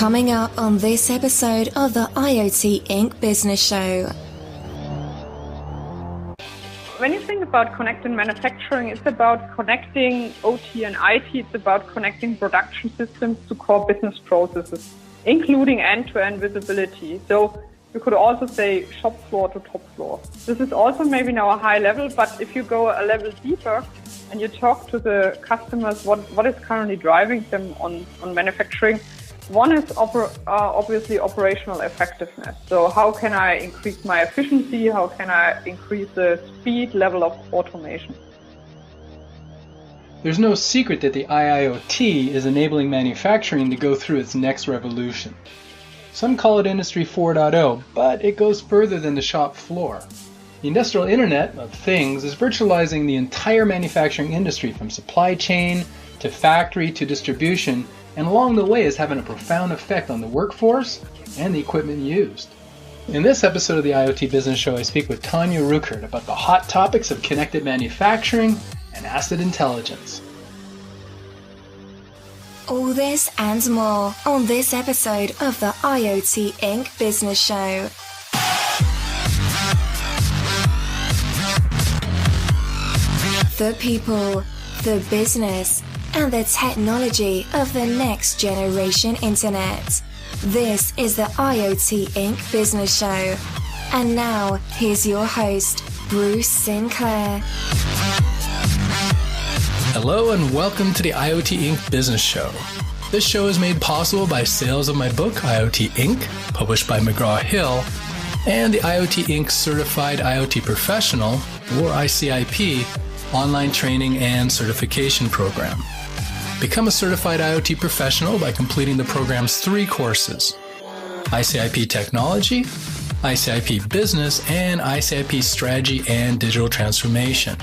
Coming up on this episode of the IoT Inc. Business Show. When you think about connected manufacturing, it's about connecting OT and IT. It's about connecting production systems to core business processes, including end-to-end visibility. So you could also say shop floor to top floor. This is also maybe now a high level, but if you go a level deeper and you talk to the customers, what is currently driving them on manufacturing, one is obviously operational effectiveness. So how can I increase my efficiency? How can I increase the speed level of automation? There's no secret that the IIoT is enabling manufacturing to go through its next revolution. Some call it Industry 4.0, but it goes further than the shop floor. The Industrial Internet of Things is virtualizing the entire manufacturing industry from supply chain to factory to distribution, and along the way is having a profound effect on the workforce and the equipment used. In this episode of the IoT Business Show, I speak with Tanja Rueckert about the hot topics of connected manufacturing and asset intelligence. All this and more on this episode of the IoT Inc. Business Show. The people, the business, and the technology of the next generation internet. This is the IoT Inc. Business Show. And now, here's your host, Bruce Sinclair. Hello and welcome to the IoT Inc. Business Show. This show is made possible by sales of my book, IoT Inc., published by McGraw-Hill, and the IoT Inc. Certified IoT Professional, or ICIP, online training and certification program. Become a certified IoT professional by completing the program's 3 courses: ICIP Technology, ICIP Business, and ICIP Strategy and Digital Transformation.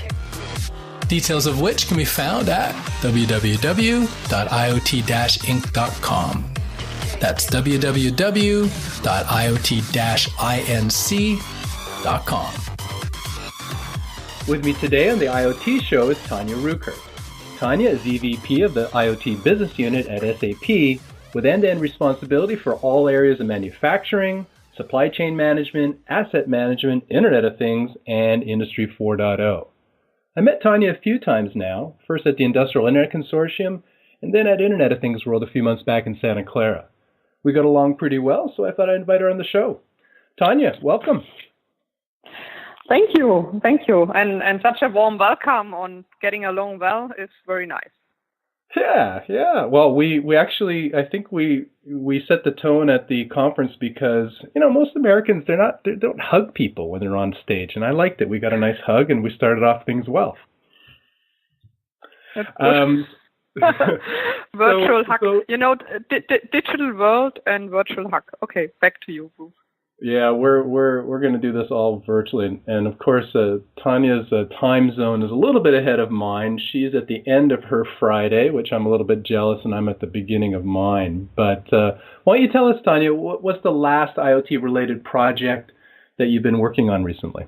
Details of which can be found at www.iot-inc.com. That's www.iot-inc.com. With me today on the IoT Show is Tanja Rueckert. Tanja is EVP of the IoT Business Unit at SAP, with end-to-end responsibility for all areas of manufacturing, supply chain management, asset management, Internet of Things, and Industry 4.0. I met Tanja a few times now, first at the Industrial Internet Consortium, and then at Internet of Things World a few months back in Santa Clara. We got along pretty well, so I thought I'd invite her on the show. Tanja, welcome. Thank you. And such a warm welcome on getting along well is very nice. Yeah. Well, we actually, I think we set the tone at the conference because, most Americans, they don't hug people when they're on stage. And I liked it. We got a nice hug and we started off things well. Virtual hug. Digital world and virtual hug. Okay, back to you, Bruce. Yeah, we're going to do this all virtually, and of course, Tanja's time zone is a little bit ahead of mine. She's at the end of her Friday, which I'm a little bit jealous, and I'm at the beginning of mine. But why don't you tell us, Tanja, what's the last IoT-related project that you've been working on recently?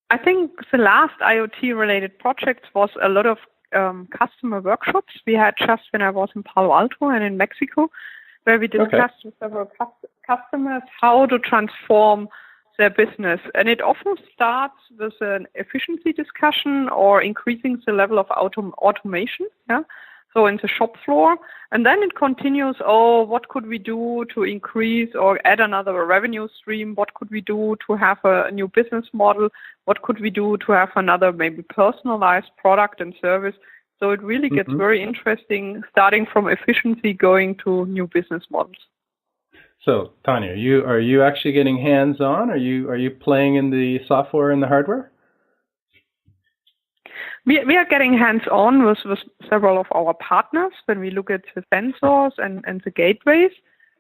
I think the last IoT-related project was a lot of customer workshops we had just when I was in Palo Alto and in Mexico, where we discussed with several customers how to transform their business. And it often starts with an efficiency discussion or increasing the level of automation, so in the shop floor. And then it continues, what could we do to increase or add another revenue stream? What could we do to have a new business model? What could we do to have another maybe personalized product and service? So it really gets very interesting, starting from efficiency, going to new business models. So, Tanja, are you actually getting hands-on? Are you playing in the software and the hardware? We are getting hands-on with several of our partners when we look at the sensors and the gateways,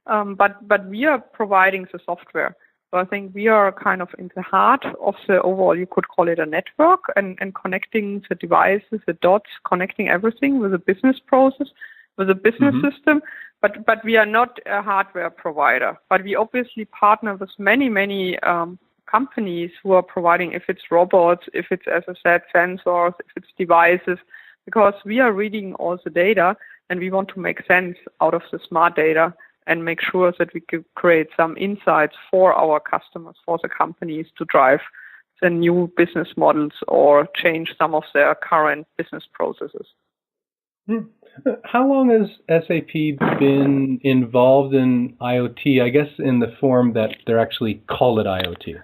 but we are providing the software. So I think we are kind of in the heart of the overall, you could call it a network, and connecting the devices, the dots, connecting everything with a business process, with a business system. But we are not a hardware provider. But we obviously partner with many companies who are providing, if it's robots, if it's, as I said, sensors, if it's devices, because we are reading all the data and we want to make sense out of the smart data and make sure that we could create some insights for our customers, for the companies to drive the new business models or change some of their current business processes. How long has SAP been involved in IoT, I guess in the form that they're actually call it IoT?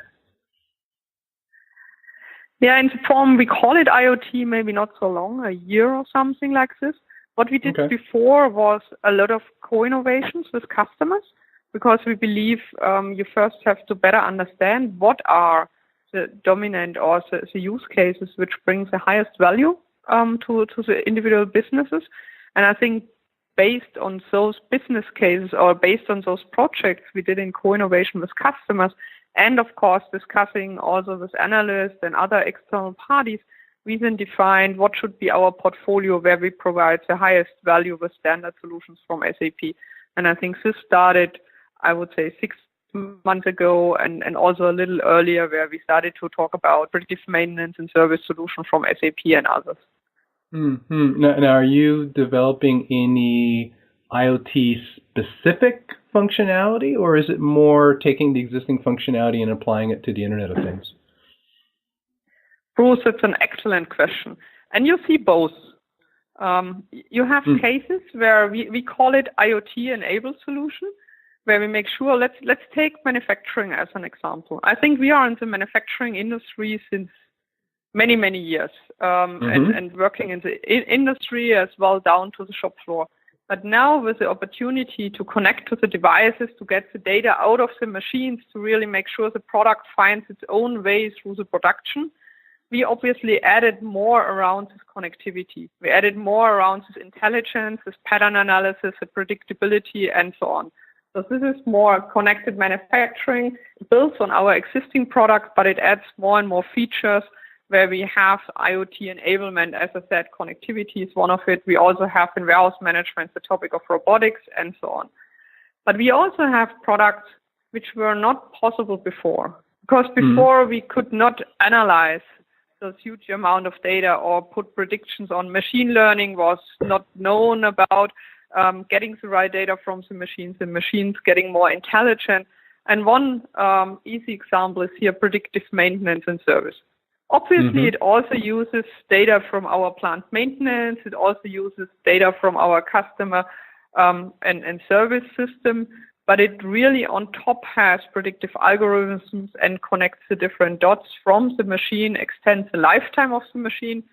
Yeah, in the form we call it IoT, maybe not so long, a year or something like this. What we did before was a lot of co-innovations with customers, because we believe you first have to better understand what are the dominant or the use cases which brings the highest value to the individual businesses. And I think based on those business cases or based on those projects we did in co-innovation with customers, and of course discussing also with analysts and other external parties, we then defined what should be our portfolio where we provide the highest value with standard solutions from SAP. And I think this started, I would say, 6 months ago, and also a little earlier, where we started to talk about predictive maintenance and service solutions from SAP and others. Mm-hmm. Now, are you developing any IoT-specific functionality, or is it more taking the existing functionality and applying it to the Internet of Things? Bruce, it's an excellent question. And you see both. You have cases where we call it IoT-enabled solution, where we make sure, let's take manufacturing as an example. I think we are in the manufacturing industry since many, many years, and working in the industry as well down to the shop floor. But now with the opportunity to connect to the devices, to get the data out of the machines, to really make sure the product finds its own way through the production, we obviously added more around this connectivity. We added more around this intelligence, this pattern analysis, the predictability, and so on. So this is more connected manufacturing. It builds on our existing product, but it adds more and more features where we have IoT enablement. As I said, connectivity is one of it. We also have in warehouse management the topic of robotics and so on. But we also have products which were not possible before, because before we could not analyze those huge amount of data or put predictions on. Machine learning was not known about getting the right data from the machines getting more intelligent. And one easy example is here predictive maintenance and service. Obviously, it also uses data from our plant maintenance. It also uses data from our customer and service system. But it really on top has predictive algorithms and connects the different dots from the machine, extends the lifetime of the machine.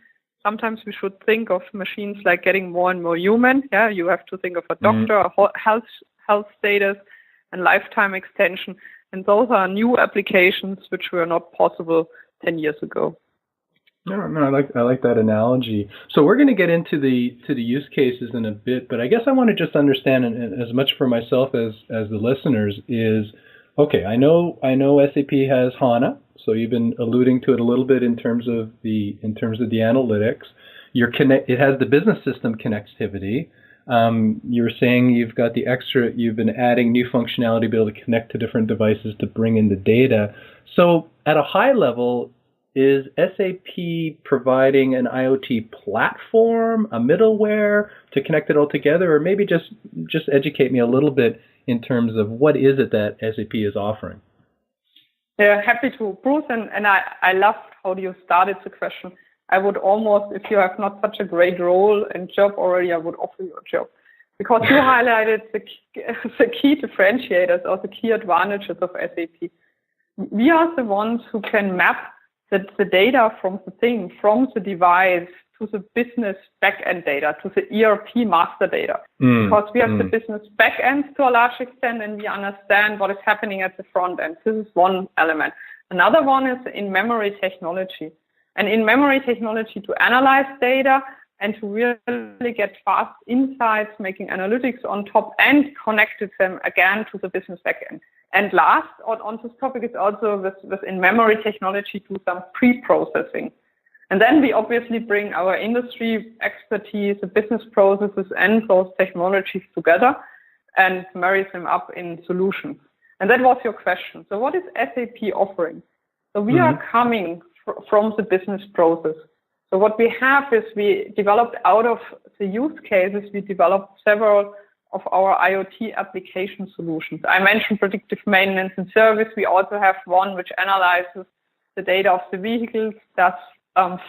Sometimes we should think of machines like getting more and more human. Yeah, you have to think of a doctor, a health status, and lifetime extension. And those are new applications which were not possible 10 years ago. No, I like that analogy. So we're going to get into the use cases in a bit, but I guess I want to just understand, and as much for myself as the listeners, is okay. I know SAP has HANA, so you've been alluding to it a little bit in terms of the analytics. It has the business system connectivity. You're saying you've got you've been adding new functionality to be able to connect to different devices to bring in the data. So at a high level, is SAP providing an IoT platform, a middleware to connect it all together, or maybe just educate me a little bit in terms of what is it that SAP is offering? Yeah, happy to, Bruce, and I love how you started the question. I would almost, if you have not such a great role and job already, I would offer you a job, because you highlighted the key differentiators or the key advantages of SAP. We are the ones who can map the data from the device to the business back-end data, to the ERP master data. Because we have the business back-end to a large extent, and we understand what is happening at the front end. This is one element. Another one is in-memory technology. And in-memory technology to analyze data and to really get fast insights, making analytics on top, and connected them again to the business backend. And last on this topic is also with in-memory technology to some pre-processing. And then we obviously bring our industry expertise, the business processes, and those technologies together and marry them up in solutions. And that was your question. So what is SAP offering? So we are coming from the business process. So what we have is we developed out of the use cases, we developed several of our IoT application solutions. I mentioned predictive maintenance and service. We also have one which analyzes the data of the vehicles, does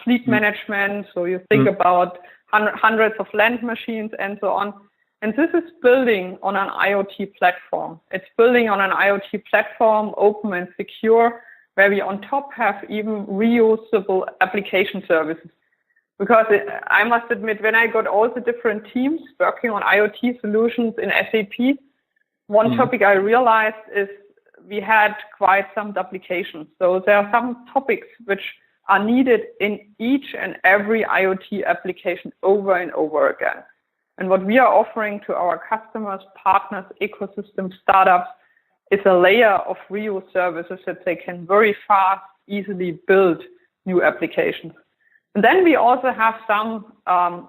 fleet management. So you think about hundreds of land machines and so on. And this is building on an IoT platform. It's building on an IoT platform, open and secure, where we on top have even reusable application services. Because I must admit, when I got all the different teams working on IoT solutions in SAP, one topic I realized is we had quite some duplications. So there are some topics which are needed in each and every IoT application over and over again. And what we are offering to our customers, partners, ecosystem, startups, is a layer of reuse services that they can very fast, easily build new applications. And then we also have some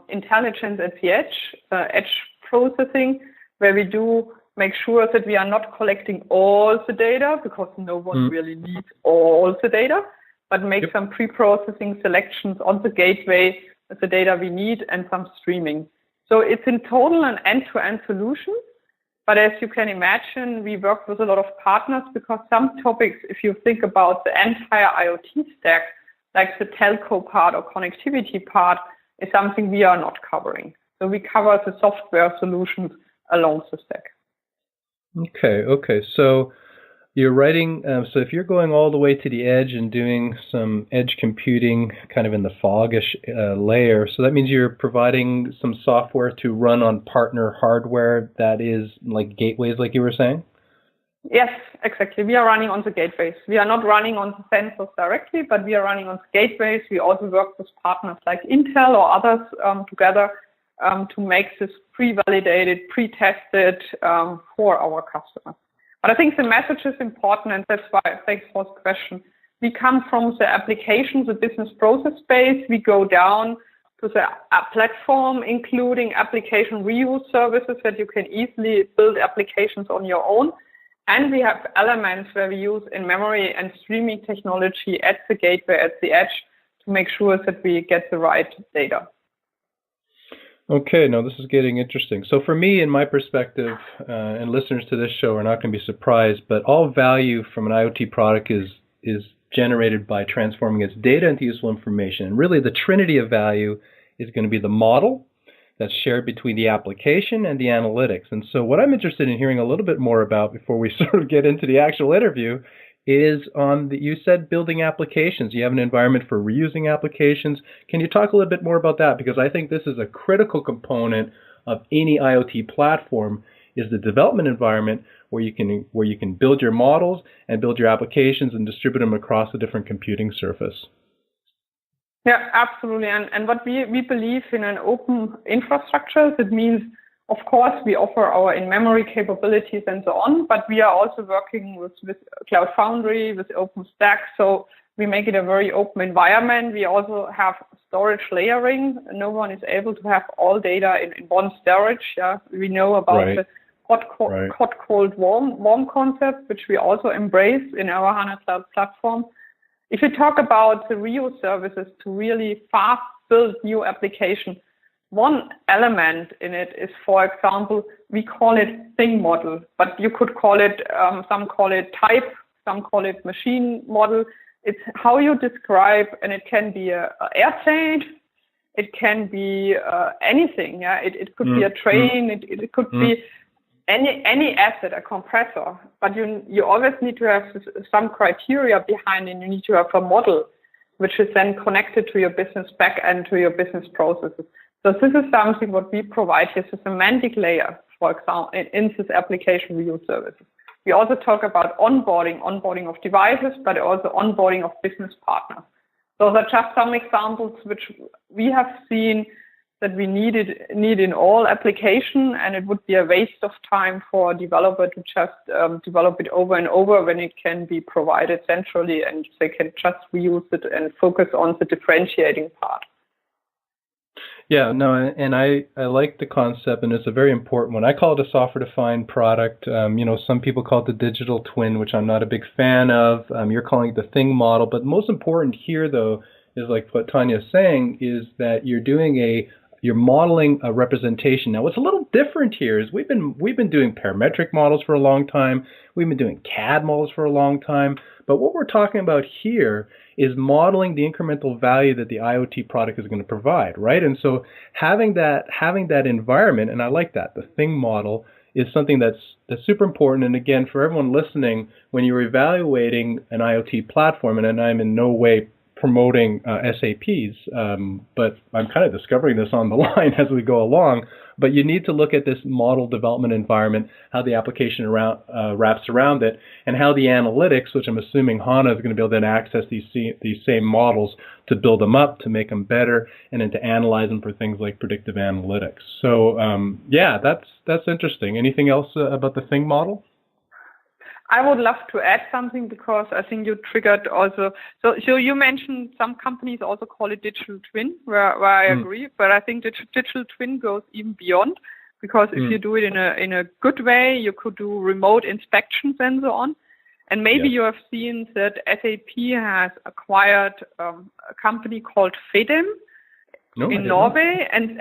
intelligence at the edge processing, where we do make sure that we are not collecting all the data, because no one really needs all the data, but make some pre-processing selections on the gateway with the data we need and some streaming. So it's in total an end-to-end solution. But as you can imagine, we work with a lot of partners, because some topics, if you think about the entire IoT stack, like the telco part or connectivity part, is something we are not covering. So we cover the software solutions along the stack. Okay. So you're writing, so if you're going all the way to the edge and doing some edge computing kind of in the foggish layer, so that means you're providing some software to run on partner hardware that is like gateways, like you were saying? Yes, exactly. We are running on the gateways. We are not running on the sensors directly, but we are running on the gateways. We also work with partners like Intel or others together to make this pre-validated, pre-tested for our customers. But I think the message is important, and that's why, thanks for the question. We come from the application, the business process space. We go down to the platform, including application reuse services that you can easily build applications on your own. And we have elements where we use in-memory and streaming technology at the gateway, at the edge, to make sure that we get the right data. Okay, now this is getting interesting. So for me, in my perspective, and listeners to this show are not going to be surprised, but all value from an IoT product is generated by transforming its data into useful information. And really the trinity of value is going to be the model that's shared between the application and the analytics. And so what I'm interested in hearing a little bit more about before we sort of get into the actual interview is on you said building applications. You have an environment for reusing applications. Can you talk a little bit more about that? Because I think this is a critical component of any IoT platform, is the development environment where you can build your models and build your applications and distribute them across a different computing surface. Yeah, absolutely. And what we believe in an open infrastructure, that means, of course, we offer our in-memory capabilities and so on, but we are also working with Cloud Foundry, with OpenStack, so we make it a very open environment. We also have storage layering. No one is able to have all data in one storage. Yeah, we know about the hot, cold, warm concept, which we also embrace in our HANA Cloud platform. If you talk about the reuse services to really fast build new applications, one element in it is, for example, we call it thing model, but you could call it, some call it type, some call it machine model. It's how you describe, and it can be an airplane, it can be anything. Yeah, it could be a train, it could be any asset, a compressor, but you always need to have some criteria behind it. You need to have a model, which is then connected to your business backend, to your business processes. So this is something what we provide here, the semantic layer, for example, in this application reuse services. We also talk about onboarding of devices, but also onboarding of business partners. Those are just some examples which we have seen that we need in all application, and it would be a waste of time for a developer to just develop it over and over when it can be provided centrally and they can just reuse it and focus on the differentiating part. Yeah, no, and I like the concept, and it's a very important one. I call it a software-defined product. Some people call it the digital twin, which I'm not a big fan of. You're calling it the thing model. But most important here, though, is like what Tanja is saying, is that you're modeling a representation. Now, what's a little different here is we've been doing parametric models for a long time. We've been doing CAD models for a long time. But what we're talking about here is modeling the incremental value that the IoT product is going to provide, right? And so having that environment, and I like that, the thing model, is something that's super important. And again, for everyone listening, when you're evaluating an IoT platform, and I'm in no way promoting SAPs, but I'm kind of discovering this on the line as we go along. But you need to look at this model development environment, how the application wraps around it, and how the analytics, which I'm assuming HANA is going to be able to access these same models to build them up, to make them better, and then to analyze them for things like predictive analytics. So yeah, that's interesting. Anything else about the thing model? I would love to add something, because I think you triggered also. So you mentioned some companies also call it digital twin, where I agree, but I think digital twin goes even beyond, because if you do it in a good way, you could do remote inspections and so on. And maybe you have seen that SAP has acquired a company called Fedem in Norway, and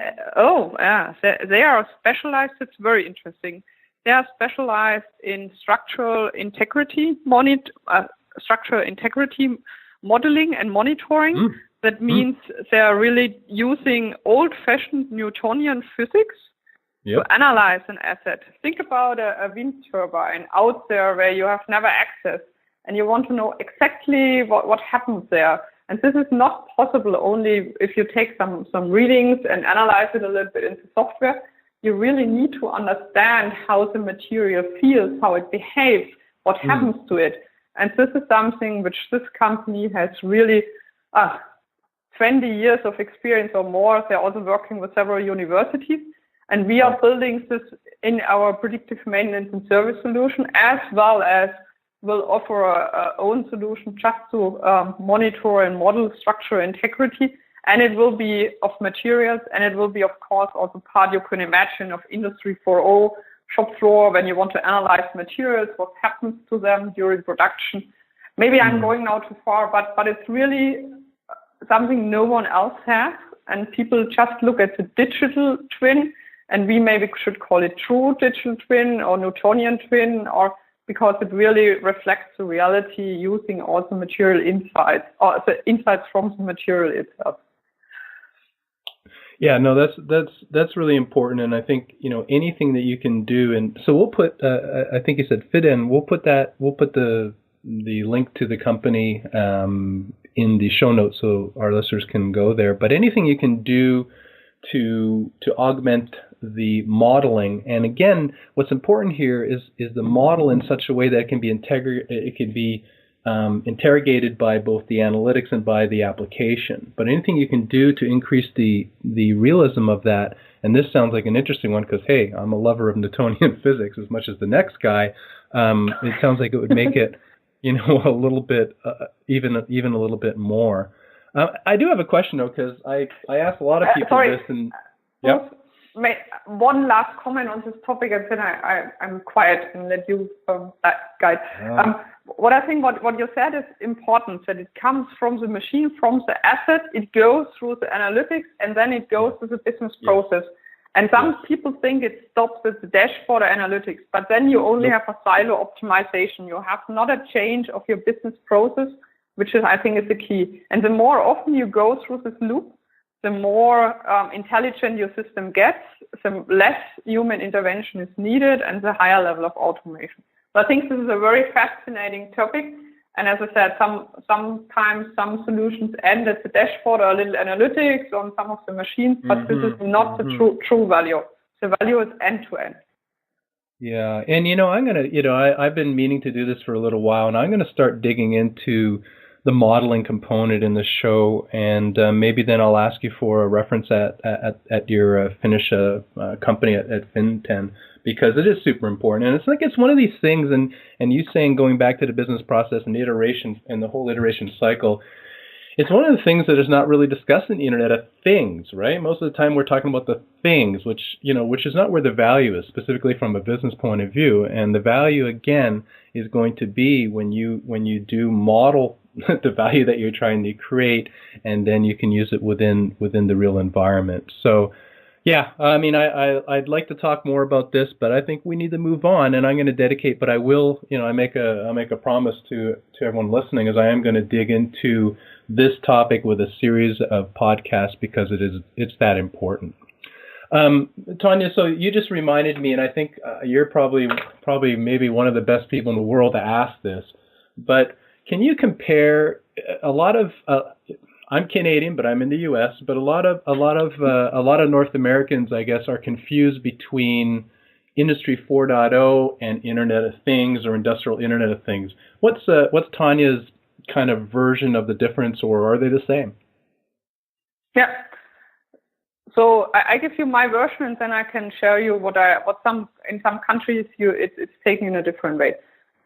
they are specialized. It's very interesting. They are specialized in structural integrity modeling and monitoring. That means they are really using old-fashioned Newtonian physics to analyze an asset. Think about a wind turbine out there where you have never access, and you want to know exactly what happens there. And this is not possible only if you take some readings and analyze it a little bit into software. You really need to understand how the material feels, how it behaves, what happens to it. And this is something which this company has really 20 years of experience or more. They're also working with several universities. And we are building this in our predictive maintenance and service solution, as well as will offer our own solution just to monitor and model structural integrity. And it will be of materials, and it will be, of course, also part you can imagine of Industry 4.0 shop floor when you want to analyze materials, what happens to them during production. Maybe I'm going now too far, but it's really something no one else has, and people just look at the digital twin, and we maybe should call it true digital twin or Newtonian twin, or because it really reflects the reality using also material insights, or the insights from the material itself. Yeah, no, that's really important, and I think anything that you can do, and so we'll put. I think you said Fidin. We'll put the link to the company in the show notes so our listeners can go there. But anything you can do to augment the modeling, and again, what's important here is the model in such a way that it can be interrogated by both the analytics and by the application. But anything you can do to increase the realism of that, and this sounds like an interesting one because, hey, I'm a lover of Newtonian physics as much as the next guy. It sounds like it would make it, a little bit, even a little bit more. I do have a question though, because I asked a lot of people this, and one last comment on this topic, and then I'm quiet and let you guide. What I think what you said is important, that it comes from the machine, from the asset, it goes through the analytics, and then it goes to the business process. And some people think it stops at the dashboard or analytics, but then you only have a silo optimization. You have not a change of your business process, which is, I think, is the key. And the more often you go through this loop, the more intelligent your system gets, the less human intervention is needed, and the higher level of automation. So I think this is a very fascinating topic. And as I said, sometimes some solutions end at the dashboard or a little analytics on some of the machines, but this is not the true value. The value is end to end. Yeah, and I'm gonna, I've been meaning to do this for a little while, and I'm gonna start digging into the modeling component in the show, and maybe then I'll ask you for a reference at your Finnish company at Fin10, because it is super important. And it's one of these things, and you saying going back to the business process and the iteration and the whole iteration cycle, It's one of the things that is not really discussed in the Internet of Things, right? Most of the time we're talking about the things, which is not where the value is, specifically from a business point of view. And the value, again, is going to be when you do model the value that you're trying to create, and then you can use it within the real environment. So, yeah, I mean, I'd like to talk more about this, but I think we need to move on, and I'm going to dedicate. But I will, I make a promise to everyone listening, as I am going to dig into this topic with a series of podcasts because it's that important. Tanja, so you just reminded me, and I think you're probably maybe one of the best people in the world to ask this, but can you compare a lot of I'm Canadian, but I'm in the U.S. But a lot of North Americans, I guess, are confused between Industry 4.0 and Internet of Things or Industrial Internet of Things. What's Tanya's kind of version of the difference, or are they the same? Yeah. So I give you my version, and then I can share you in some countries it's taken in a different way.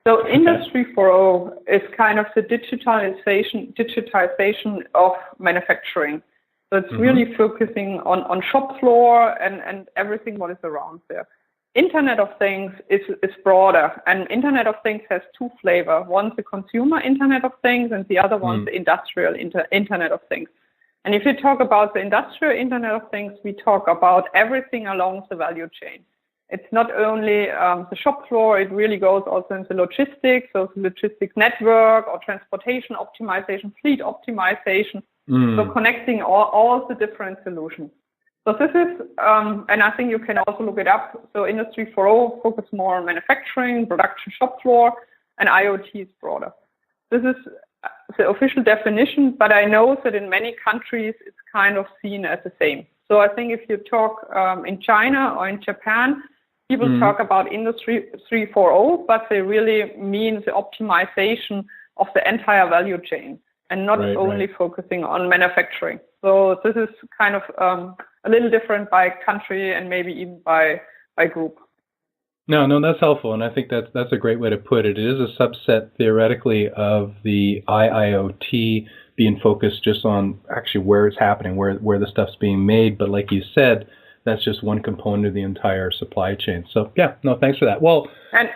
So Industry 4.0 is kind of the digitization of manufacturing. So it's really focusing on shop floor and everything what is around there. Internet of Things is broader, and Internet of Things has two flavors. One's the consumer Internet of Things, and the other one's the industrial Internet of Things. And if you talk about the industrial Internet of Things, we talk about everything along the value chain. It's not only the shop floor, it really goes also into logistics, so the logistics network or transportation optimization, fleet optimization, so connecting all the different solutions. So this is, and I think you can also look it up, so Industry 4.0 focus more on manufacturing, production shop floor, and IoT is broader. This is the official definition, but I know that in many countries it's kind of seen as the same. So I think if you talk in China or in Japan, people talk about Industry 3.0, but they really mean the optimization of the entire value chain and not only focusing on manufacturing. So this is kind of a little different by country and maybe even by group. No, that's helpful, and I think that's a great way to put it. It is a subset theoretically of the IIoT being focused just on actually where it's happening, where the stuff's being made. But like you said, that's just one component of the entire supply chain. So yeah, no, thanks for that. Well, okay.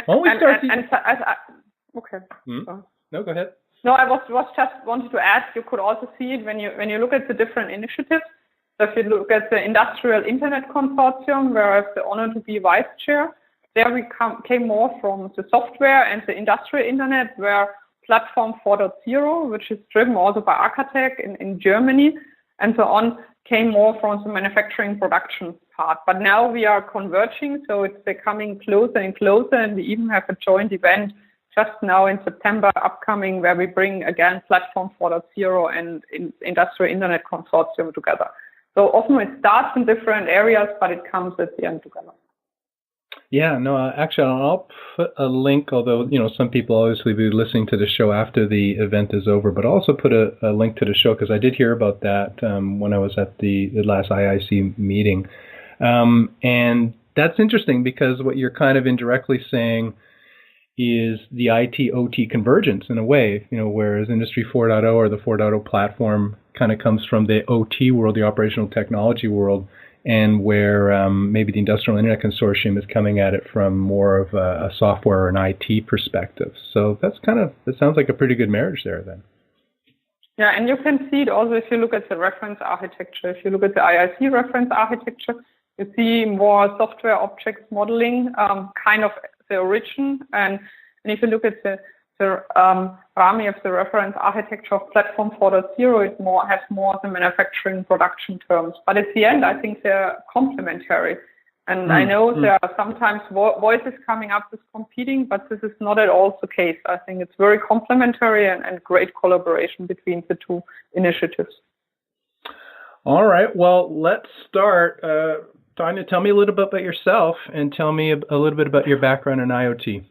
No, go ahead. No, I was just wanted to add. You could also see it when you look at the different initiatives. So if you look at the Industrial Internet Consortium, where I have the honor to be vice chair, there we came more from the software and the industrial internet, where Platform 4.0, which is driven also by Architect in Germany, and so on, came more from the manufacturing production part. But now we are converging, so it's becoming closer and closer, and we even have a joint event just now in September upcoming where we bring again Platform 4.0 and Industrial Internet Consortium together. So often it starts in different areas, but it comes at the end together. Yeah, no, actually, I'll put a link, although, some people obviously will be listening to the show after the event is over, but I'll also put a link to the show because I did hear about that when I was at the last IIC meeting. And that's interesting because what you're kind of indirectly saying is the IT-OT convergence in a way, whereas Industry 4.0 or the 4.0 platform kind of comes from the OT world, the operational technology world, and where maybe the Industrial Internet Consortium is coming at it from more of a software or an IT perspective. So that sounds like a pretty good marriage there then. Yeah, and you can see it also if you look at the reference architecture. If you look at the IIC reference architecture, you see more software objects modeling, kind of the origin. And if you look at the RAMI of the reference architecture of Platform 4.0, it has more the manufacturing production terms. But at the end, I think they're complementary. And I know there are sometimes voices coming up with competing, but this is not at all the case. I think it's very complementary and great collaboration between the two initiatives. All right. Well, let's start. Tanja, tell me a little bit about yourself and tell me a little bit about your background in IoT.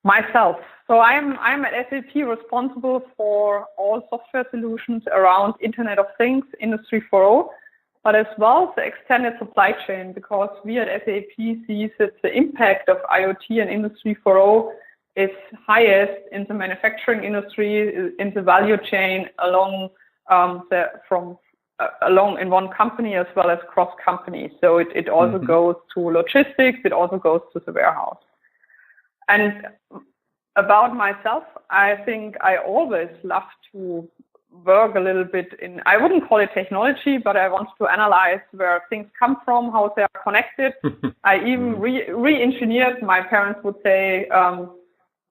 Myself. So I'm at SAP responsible for all software solutions around Internet of Things, Industry 4.0, but as well the extended supply chain, because we at SAP see that the impact of IoT and Industry 4.0 is highest in the manufacturing industry, in the value chain along along in one company as well as cross companies. So it also goes to logistics, it also goes to the warehouse. And about myself, I think I always love to work a little bit in, I wouldn't call it technology, but I want to analyze where things come from, how they are connected. I even re-engineered, my parents would say,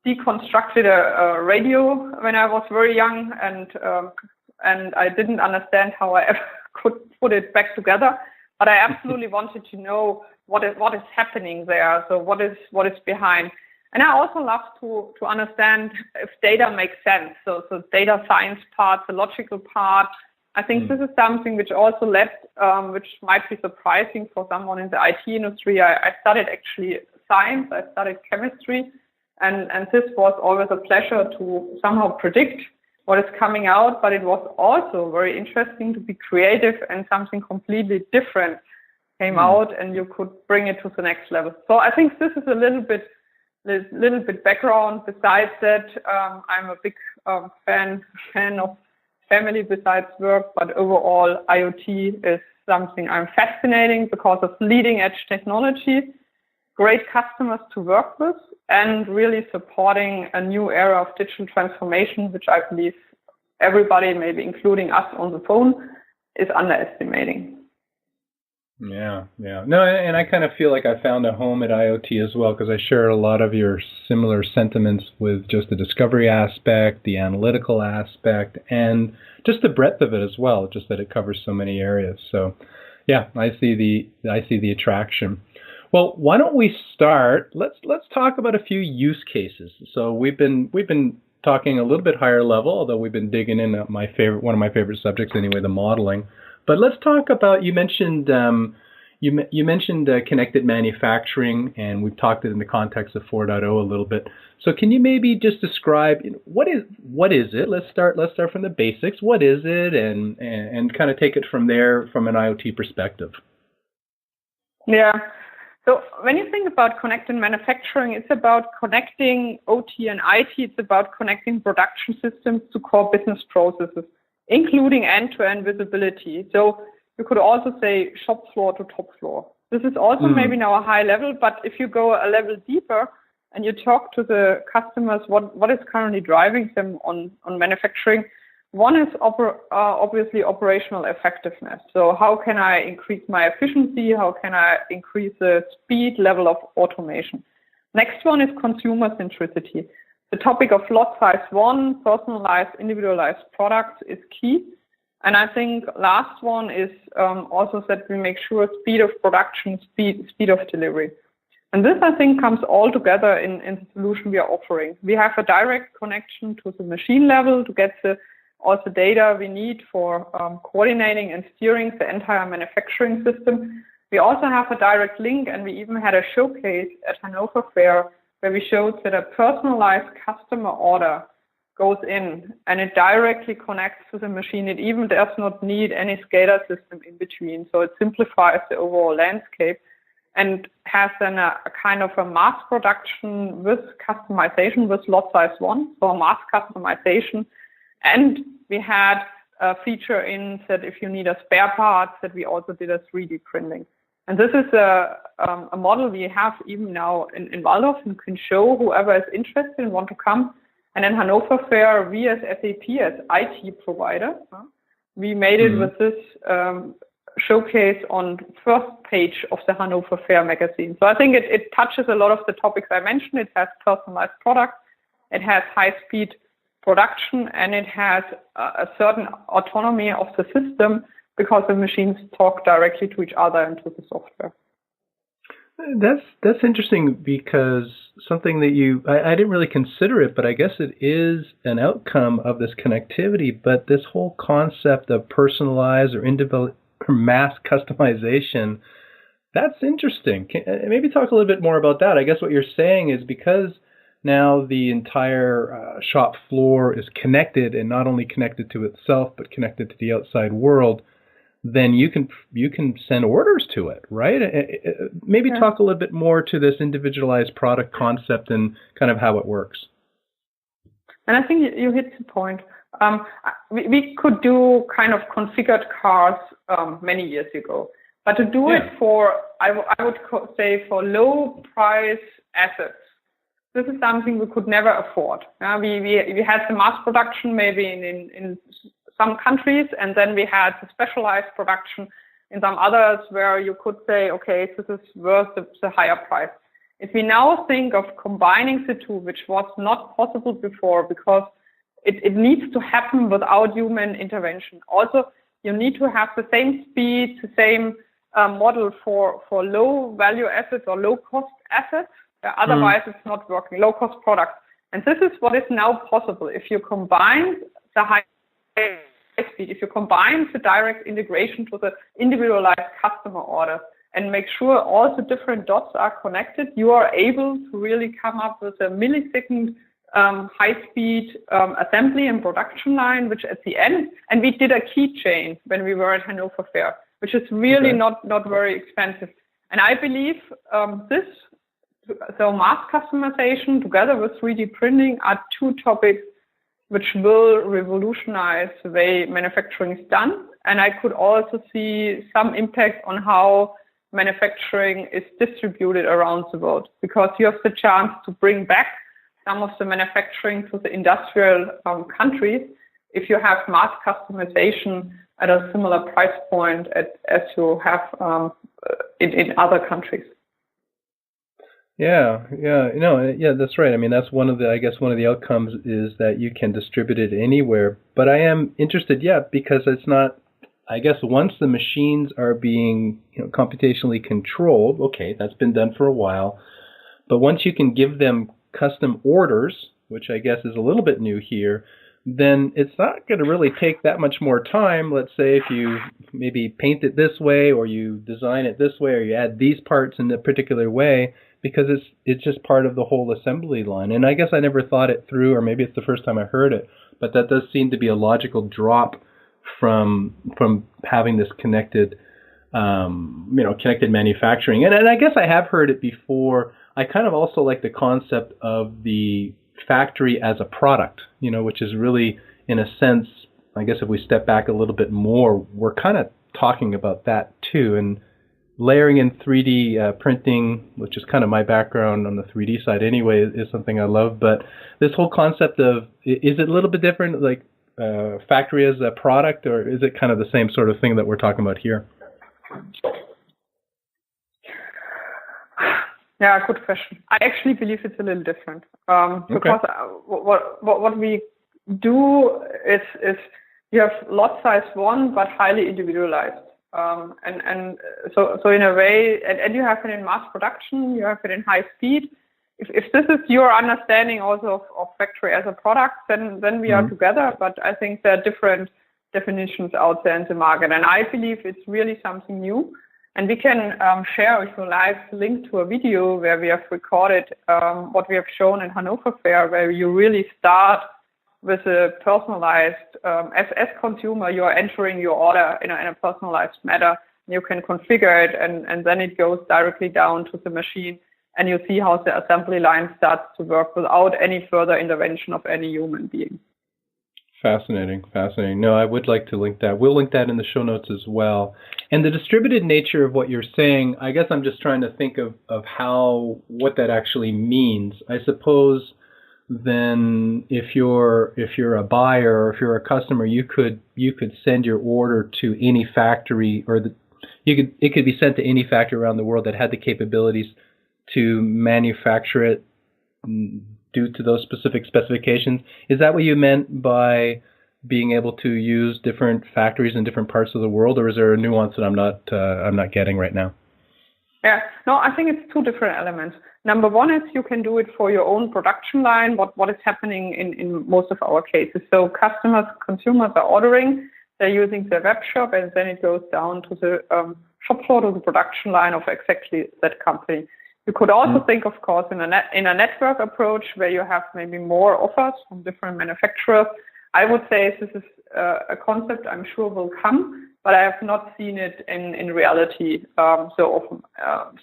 deconstructed a radio when I was very young, and I didn't understand how I ever could put it back together. But I absolutely wanted to know what is happening there. So what is behind. And I also love to understand if data makes sense. So data science part, the logical part. I think this is something which also led, which might be surprising for someone in the IT industry. I studied actually science. I studied chemistry. And this was always a pleasure to somehow predict what is coming out. But it was also very interesting to be creative, and something completely different came out and you could bring it to the next level. So I think this is a little bit background. Besides that, I'm a big fan of family besides work, but overall IoT is something I'm fascinating because of leading edge technology, great customers to work with, and really supporting a new era of digital transformation, which I believe everybody, maybe including us on the phone, is underestimating. Yeah. No, and I kind of feel like I found a home at IoT as well, because I share a lot of your similar sentiments with just the discovery aspect, the analytical aspect, and just the breadth of it as well, just that it covers so many areas. So yeah, I see the attraction. Well, why don't we start? Let's talk about a few use cases. So we've been talking a little bit higher level, although we've been digging in at one of my favorite subjects anyway, the modeling. But let's talk about, you mentioned connected manufacturing, and we've talked it in the context of 4.0 a little bit. So can you maybe just describe what is it? Let's start from the basics. What is it, and kind of take it from there from an IoT perspective. Yeah. So when you think about connected manufacturing, it's about connecting OT and IT. It's about connecting production systems to core business processes, including end-to-end visibility. So you could also say shop floor to top floor. This is also maybe now a high level, but if you go a level deeper and you talk to the customers, what is currently driving them on manufacturing, one is obviously operational effectiveness. So how can I increase my efficiency? How can I increase the speed level of automation? Next one is consumer centricity. The topic of lot size 1, personalized, individualized products is key. And I think last one is also that we make sure speed of production, speed of delivery. And this, I think, comes all together in the solution we are offering. We have a direct connection to the machine level to get all the data we need for coordinating and steering the entire manufacturing system. We also have a direct link, and we even had a showcase at Hannover Fair where we showed that a personalized customer order goes in and it directly connects to the machine. It even does not need any SCADA system in between. So it simplifies the overall landscape and has then a kind of a mass production with customization with lot size 1, so mass customization. And we had a feature in that if you need a spare part, that we also did a 3D printing. And this is a model we have even now in Waldorf and can show whoever is interested and want to come. And in Hannover Fair, we as SAP, as IT provider, we made it with this showcase on first page of the Hannover Fair magazine. So I think it touches a lot of the topics I mentioned. It has personalized products, it has high-speed production, and it has a certain autonomy of the system because the machines talk directly to each other and to the software. That's interesting, because something that I didn't really consider it, but I guess it is an outcome of this connectivity. But this whole concept of personalized or mass customization, that's interesting. Maybe talk a little bit more about that. I guess what you're saying is because now the entire shop floor is connected, and not only connected to itself, but connected to the outside world, then you can send orders to it, right? Maybe talk a little bit more to this individualized product concept and kind of how it works. And I think you hit the point. We could do kind of configured cars many years ago, but to do it for, I would say, for low price assets, this is something we could never afford. We had the mass production maybe in some countries, and then we had the specialized production in some others where you could say, okay, this is worth the higher price. If we now think of combining the two, which was not possible before because it needs to happen without human intervention. Also, you need to have the same speed, the same model for low value assets or low cost assets. Otherwise, it's not working, low cost products. And this is what is now possible. If you combine the high speed, if you combine the direct integration to the individualized customer order, and make sure all the different dots are connected, you are able to really come up with a millisecond high-speed assembly and production line, which at the end, and we did a key chain when we were at Hannover Fair, which is really not very expensive. And I believe so mass customization together with 3D printing are two topics which will revolutionize the way manufacturing is done. And I could also see some impact on how manufacturing is distributed around the world, because you have the chance to bring back some of the manufacturing to the industrial countries if you have mass customization at a similar price point as you have in other countries. That's right. I mean, that's one of the outcomes is that you can distribute it anywhere. But I am interested, because it's not, I guess once the machines are being computationally controlled, okay, that's been done for a while. But once you can give them custom orders, which I guess is a little bit new here, then it's not going to really take that much more time. Let's say if you maybe paint it this way, or you design it this way, or you add these parts in a particular way, because it's just part of the whole assembly line. And I guess I never thought it through, or maybe it's the first time I heard it, but that does seem to be a logical drop from having this connected manufacturing. And I guess I have heard it before. I kind of also like the concept of the factory as a product, which is really, in a sense, I guess if we step back a little bit more, we're kind of talking about that too. And layering in 3D printing, which is kind of my background on the 3D side anyway, is something I love. But this whole concept of, is it a little bit different, like factory as a product, or is it kind of the same sort of thing that we're talking about here? Yeah, good question. I actually believe it's a little different because what we do is you have lot size one, but highly individualized. And so in a way, and you have it in mass production, you have it in high speed. If this is your understanding also of factory as a product, then we are together. But I think there are different definitions out there in the market, and I believe it's really something new. And we can share, if you like, the link to a video where we have recorded what we have shown in Hannover Fair, where you really start with a personalized, as consumer, you are entering your order in a personalized manner. You can configure it, and then it goes directly down to the machine, and you see how the assembly line starts to work without any further intervention of any human being. Fascinating. No, I would like to link that. We'll link that in the show notes as well. And the distributed nature of what you're saying, I guess I'm just trying to think of what that actually means. I suppose then if you're a buyer or if you're a customer, you could send your order to any factory, or it could be sent to any factory around the world that had the capabilities to manufacture it due to those specific specifications. Is that what you meant by being able to use different factories in different parts of the world, or is there a nuance that I'm not getting right now? Yeah, no, I think it's two different elements. Number one is you can do it for your own production line, what is happening in most of our cases. So consumers are ordering, they're using their web shop, and then it goes down to the shop floor, to the production line of exactly that company. You could also think, of course, in a network approach where you have maybe more offers from different manufacturers. I would say this is a concept I'm sure will come, but I have not seen it in reality so often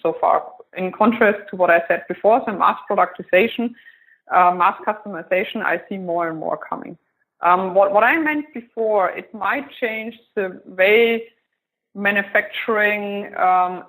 so far. In contrast to what I said before, so mass productization, mass customization, I see more and more coming. What I meant before, it might change the way manufacturing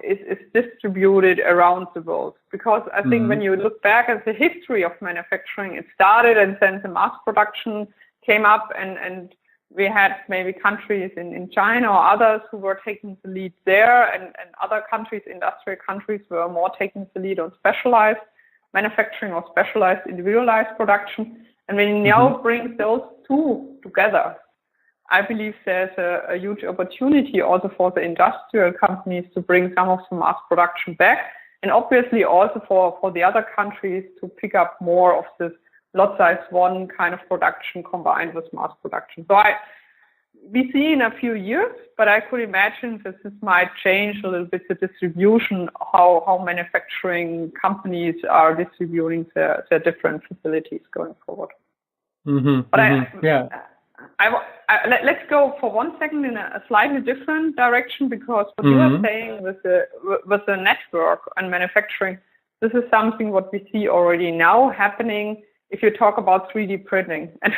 is distributed around the world. Because I think when you look back at the history of manufacturing, it started and then the mass production came up and we had maybe countries in China or others who were taking the lead there, and other countries, industrial countries, were more taking the lead on specialized manufacturing or specialized individualized production. And when you now bring those two together, I believe there's a huge opportunity also for the industrial companies to bring some of the mass production back, and obviously also for the other countries to pick up more of this lot size one kind of production combined with mass production. So we see in a few years, but I could imagine that this might change a little bit the distribution, how manufacturing companies are distributing their different facilities going forward. Let's go for 1 second in a slightly different direction, because what you are saying with the network and manufacturing, this is something what we see already now happening if you talk about 3D printing. And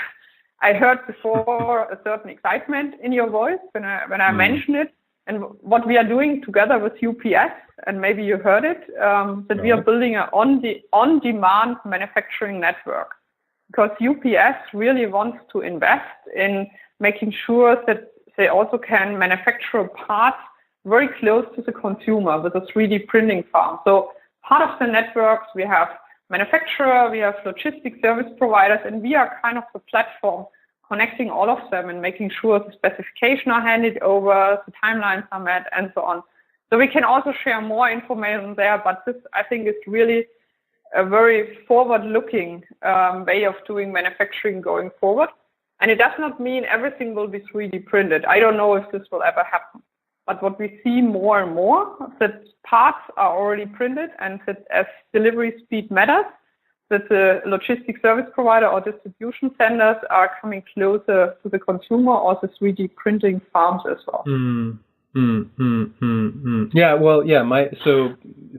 I heard before a certain excitement in your voice when I mentioned it, and what we are doing together with UPS, and maybe you heard it, that we are building an on-demand manufacturing network. Because UPS really wants to invest in making sure that they also can manufacture parts very close to the consumer with a 3D printing farm. So part of the networks, we have manufacturer, we have logistic service providers, and we are kind of the platform connecting all of them and making sure the specifications are handed over, the timelines are met, and so on. So we can also share more information there, but this, I think, is really a very forward-looking way of doing manufacturing going forward. And it does not mean everything will be 3D printed. I don't know if this will ever happen. But what we see more and more, that parts are already printed, and that as delivery speed matters, that the logistic service provider or distribution centers are coming closer to the consumer, or the 3D printing farms as well. Yeah, well, yeah. So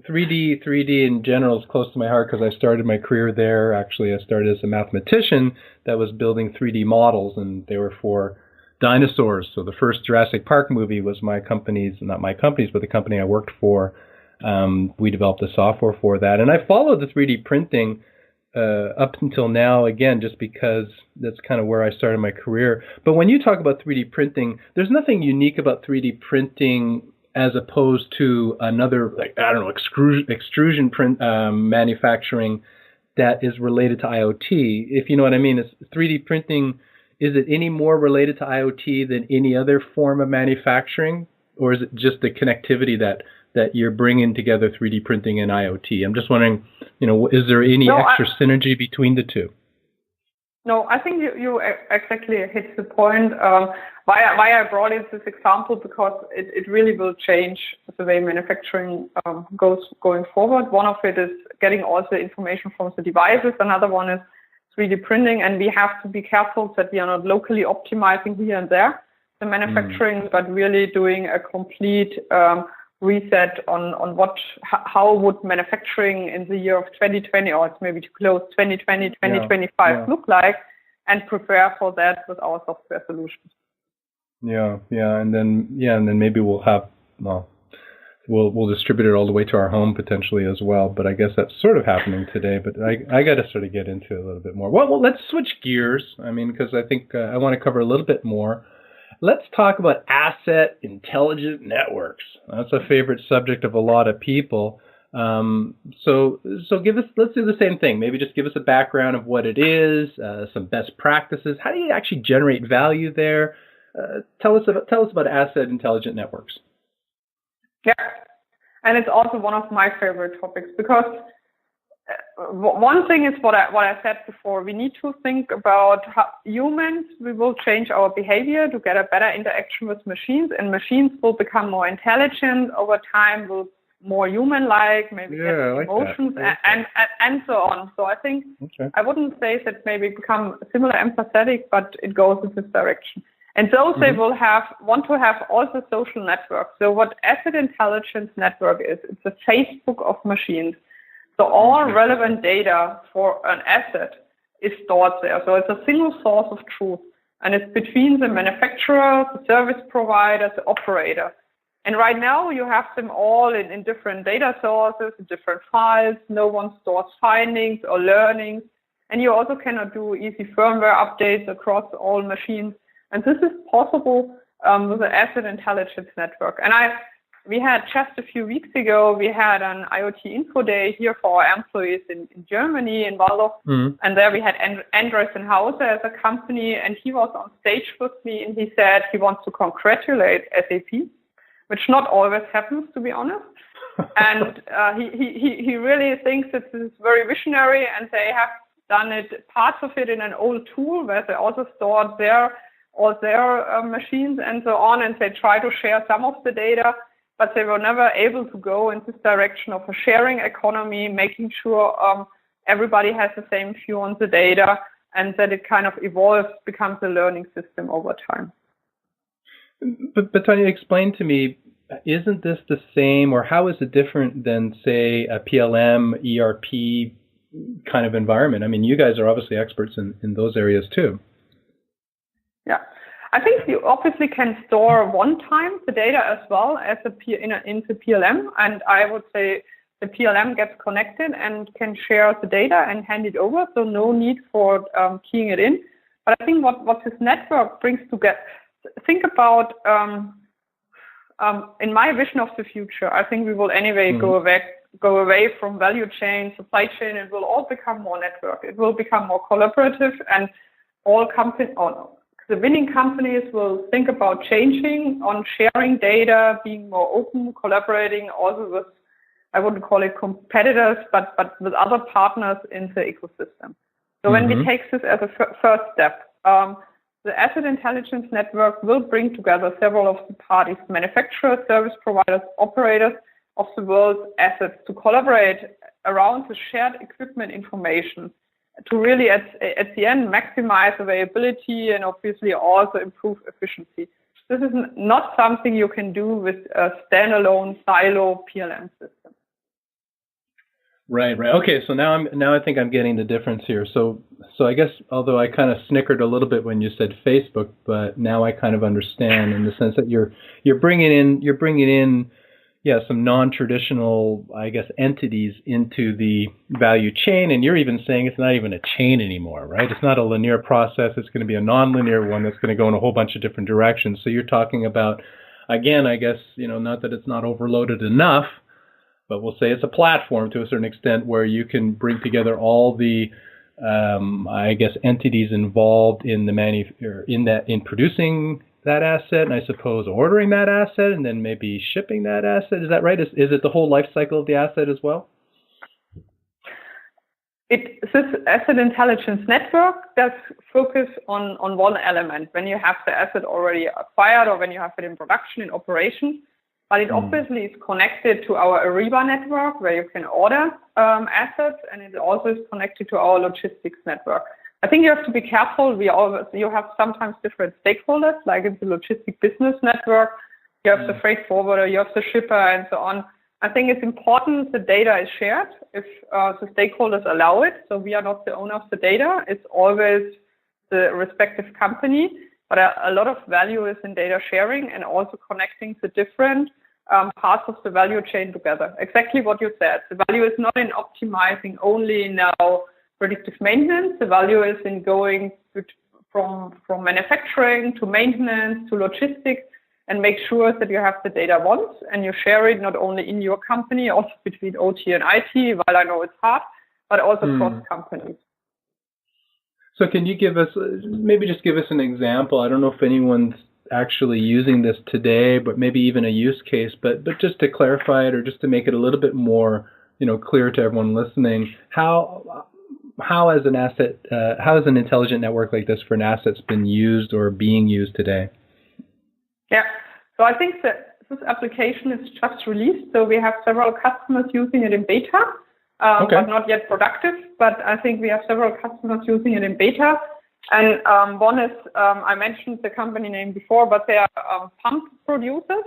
3D in general is close to my heart because I started my career there. Actually, I started as a mathematician that was building 3D models, and they were for dinosaurs. So the first Jurassic Park movie was not my company's, but the company I worked for. We developed the software for that, and I followed the 3D printing up until now, again, just because that's kind of where I started my career. But when you talk about 3D printing, there's nothing unique about 3D printing as opposed to another, extrusion print manufacturing that is related to IoT, if you know what I mean. Is 3D printing, is it any more related to IoT than any other form of manufacturing, or is it just the connectivity that you're bringing together 3D printing and IoT? I'm just wondering, is there any extra synergy between the two? No, I think you exactly hit the point. Why I brought in this example, because it really will change the way manufacturing goes going forward. One of it is getting all the information from the devices. Another one is 3D printing, and we have to be careful that we are not locally optimizing here and there the manufacturing, but really doing a complete reset on how would manufacturing in the year of 2020, or it's maybe too close, 2020, 2025 look like, and prepare for that with our software solutions. And then maybe we'll have, we'll distribute it all the way to our home potentially as well. But I guess that's sort of happening today. But I got to sort of get into it a little bit more. Well, let's switch gears. I mean, because I think I want to cover a little bit more. Let's talk about asset intelligent networks. That's a favorite subject of a lot of people. So let's do the same thing. Maybe just give us a background of what it is, some best practices. How do you actually generate value there? Tell us about asset intelligent networks. Yeah, and it's also one of my favorite topics, because one thing is what I said before. We need to think about how humans, we will change our behavior to get a better interaction with machines, and machines will become more intelligent over time, will more human-like, maybe get emotions and so on. So I think I wouldn't say that maybe become similar empathetic, but it goes in this direction. And those they will want to have also social networks. So what asset intelligence network is, it's a Facebook of machines. So all relevant data for an asset is stored there. So it's a single source of truth. And it's between the manufacturer, the service provider, the operator. And right now you have them all in different data sources, in different files. No one stores findings or learnings. And you also cannot do easy firmware updates across all machines. And this is possible with the asset intelligence network. And we had just a few weeks ago, we had an IoT Info Day here for our employees in Germany, in Waldorf. And there we had Andreessen Hauser as a company, and he was on stage with me, and he said he wants to congratulate SAP, which not always happens, to be honest. And he really thinks that this is very visionary, and they have done it, parts of it in an old tool where they also stored all their machines and so on, and they try to share some of the data, but they were never able to go in this direction of a sharing economy, making sure everybody has the same view on the data, and that it kind of evolves, becomes a learning system over time. But Tanja, explain to me, isn't this the same, or how is it different than, say, a PLM, ERP kind of environment? I mean, you guys are obviously experts in those areas too. Yeah, I think you obviously can store one time the data as well as into PLM, and I would say the PLM gets connected and can share the data and hand it over, so no need for keying it in. But I think what this network brings together, think about, in my vision of the future, I think we will anyway go away from value chain, supply chain. It will all become more network. It will become more collaborative, and all companies, the winning companies will think about changing on sharing data, being more open, collaborating also with, I wouldn't call it competitors, but with other partners in the ecosystem. So when we take this as a first step, the asset intelligence network will bring together several of the parties, manufacturers, service providers, operators of the world's assets, to collaborate around the shared equipment information to really, at the end, maximize availability and obviously also improve efficiency. This is not something you can do with a standalone silo PLM system. Right. Okay, so now I think I'm getting the difference here. So I guess, although I kind of snickered a little bit when you said Facebook, but now I kind of understand in the sense that you're bringing in some non-traditional, I guess, entities into the value chain, and you're even saying it's not even a chain anymore, right? It's not a linear process. It's going to be a non-linear one that's going to go in a whole bunch of different directions. So you're talking about, again, I guess, not that it's not overloaded enough, but we'll say it's a platform to a certain extent where you can bring together all the, I guess, entities involved in in producing that asset, and I suppose ordering that asset, and then maybe shipping that asset. Is that right? Is it the whole life cycle of the asset as well? This asset intelligence network does focus on one element when you have the asset already acquired or when you have it in production, in operation. But it obviously is connected to our Ariba network where you can order assets, and it also is connected to our logistics network. I think you have to be careful. You have sometimes different stakeholders, like in the logistic business network. You have the freight forwarder, you have the shipper, and so on. I think it's important the data is shared if the stakeholders allow it. So we are not the owner of the data. It's always the respective company. But a lot of value is in data sharing and also connecting the different parts of the value chain together. Exactly what you said. The value is not in optimizing only now predictive maintenance. The value is in going from manufacturing to maintenance to logistics, and make sure that you have the data once and you share it not only in your company, also between OT and IT, while I know it's hard, but also cross companies. So can you give us an example? I don't know if anyone's actually using this today, but maybe even a use case, but just to clarify it, or just to make it a little bit more, clear to everyone listening, how has an intelligent network like this for an asset's been used or being used today? Yeah, so I think that this application is just released, so we have several customers using it in beta, but not yet productive. But I think we have several customers using it in beta, And one is, I mentioned the company name before, but they are pump producers.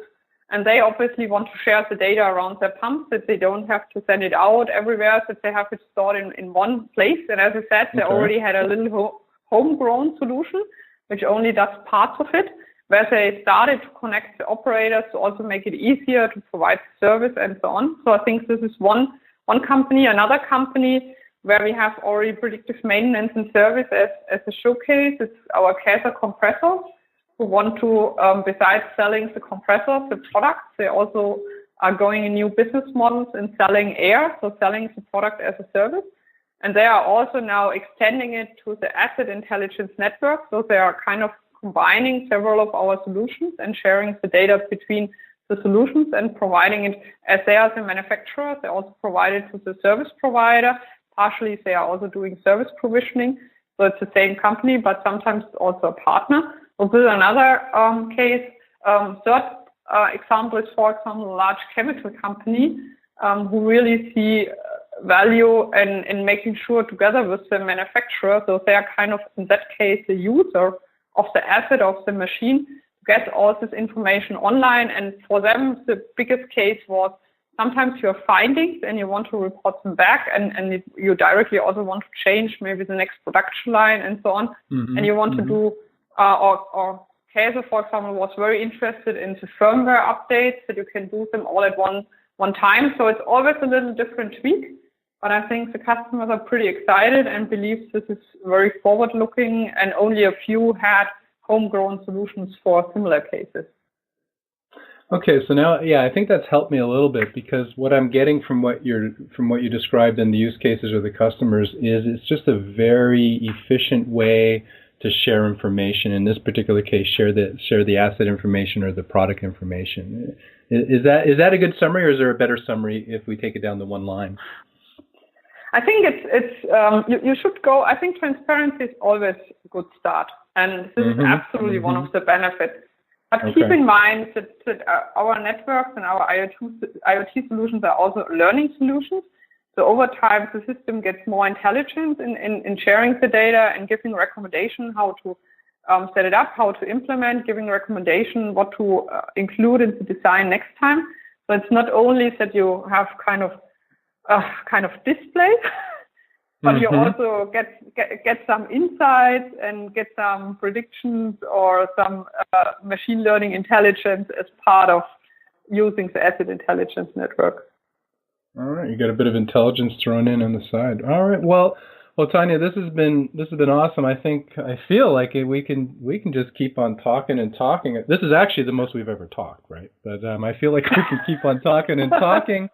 And they obviously want to share the data around their pumps, that they don't have to send it out everywhere, that they have it stored in one place. And as I said, they already had a little homegrown solution, which only does parts of it, where they started to connect the operators to also make it easier to provide service and so on. So I think this is one company. Another company where we have already predictive maintenance and service as a showcase, it's our Käser compressors, who want to, besides selling the compressors, the products, they also are going in new business models in selling air, so selling the product as a service. And they are also now extending it to the asset intelligence network. So they are kind of combining several of our solutions and sharing the data between the solutions and providing it as they are the manufacturer. They also provide it to the service provider. Partially, they are also doing service provisioning. So it's the same company, but sometimes it's also a partner. So this is another case. Third example is, for example, a large chemical company who really see value in making sure together with the manufacturer, so they are kind of, in that case, the user of the asset of the machine, to get all this information online. And for them, the biggest case was sometimes you have findings and you want to report them back, and you directly also want to change maybe the next production line and so on. And you want to do or Käser, for example, was very interested in the firmware updates, that you can do them all at one time. So it's always a little different tweak, but I think the customers are pretty excited and believe this is very forward-looking, and only a few had homegrown solutions for similar cases. Okay, so now, I think that's helped me a little bit, because what I'm getting from what you described in the use cases or the customers is it's just a very efficient way to share information. In this particular case, share the asset information or the product information. Is that a good summary, or is there a better summary if we take it down to one line? I think you should go. I think transparency is always a good start, and this is absolutely one of the benefits. But keep in mind that our networks and our IoT solutions are also learning solutions. So over time, the system gets more intelligent in sharing the data and giving recommendation how to set it up, how to implement, giving recommendation what to include in the design next time. So it's not only that you have kind of display, but you also get some insights and get some predictions or some machine learning intelligence as part of using the asset intelligence network. All right, you got a bit of intelligence thrown in on the side. All right, well, Tanja, this has been awesome. I feel like we can just keep on talking and talking. This is actually the most we've ever talked, right? But I feel like we can keep on talking and talking.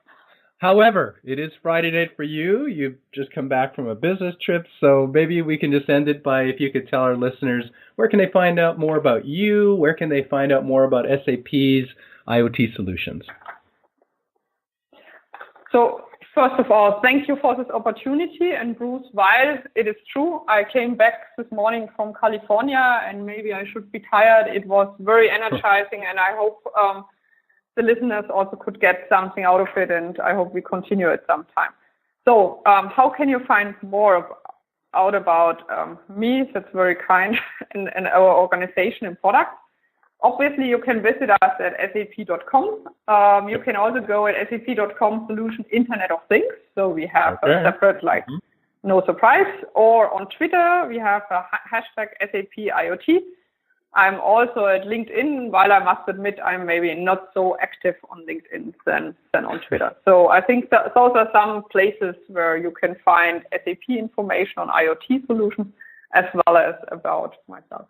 However, it is Friday night for you. You've just come back from a business trip, so maybe we can just end it by, if you could tell our listeners, where can they find out more about you? Where can they find out more about SAP's IoT solutions? So first of all, thank you for this opportunity. And Bruce, while it is true, I came back this morning from California, and maybe I should be tired. It was very energizing, and I hope the listeners also could get something out of it, and I hope we continue at some time. So how can you find more out about me? That's very kind, and our organization and product. Obviously, you can visit us at sap.com. You can also go at sap.com solution Internet of Things. So we have a separate, no surprise. Or on Twitter, we have a hashtag SAPIoT. I'm also at LinkedIn, while I must admit I'm maybe not so active on LinkedIn than on Twitter. So I think that those are some places where you can find SAP information on IoT solutions, as well as about myself.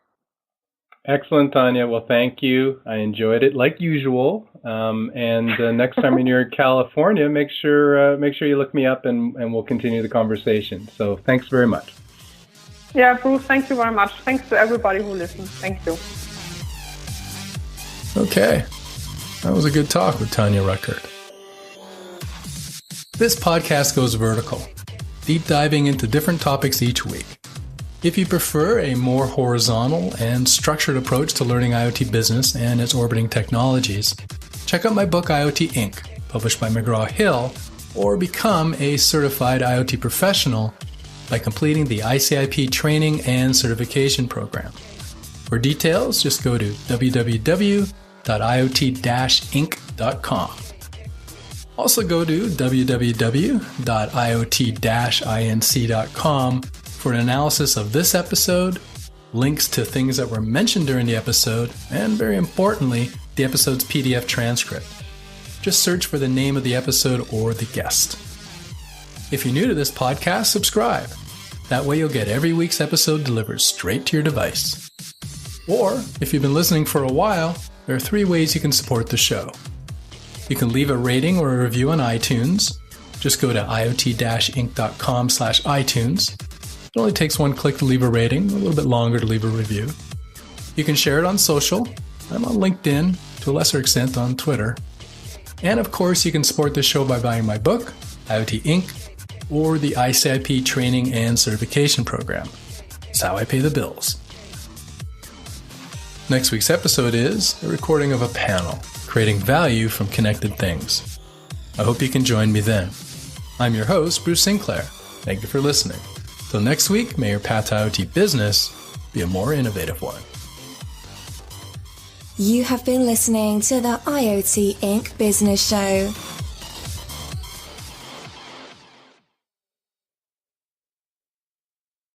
Excellent, Tanja. Well, thank you. I enjoyed it like usual. And next time you're in California, make sure you look me up, and we'll continue the conversation. So thanks very much. Yeah, Bruce, thank you very much. Thanks to everybody who listened. Thank you. Okay. That was a good talk with Tanja Rueckert. This podcast goes vertical, deep diving into different topics each week. If you prefer a more horizontal and structured approach to learning IoT business and its orbiting technologies, check out my book IoT Inc., published by McGraw-Hill, or become a certified IoT professional by completing the ICIP training and certification program. For details, just go to www.iot-inc.com. Also go to www.iot-inc.com for an analysis of this episode, links to things that were mentioned during the episode, and very importantly, the episode's PDF transcript. Just search for the name of the episode or the guest. If you're new to this podcast, subscribe. That way you'll get every week's episode delivered straight to your device. Or, if you've been listening for a while, there are 3 ways you can support the show. You can leave a rating or a review on iTunes. Just go to iot-inc.com/iTunes. It only takes 1 click to leave a rating, a little bit longer to leave a review. You can share it on social. I'm on LinkedIn, to a lesser extent on Twitter. And of course, you can support the show by buying my book, IoT Inc., or the ICIP training and certification program. It's how I pay the bills. Next week's episode is a recording of a panel, creating value from connected things. I hope you can join me then. I'm your host, Bruce Sinclair. Thank you for listening. Till next week, may your path to IoT business be a more innovative one. You have been listening to the IoT Inc. Business Show.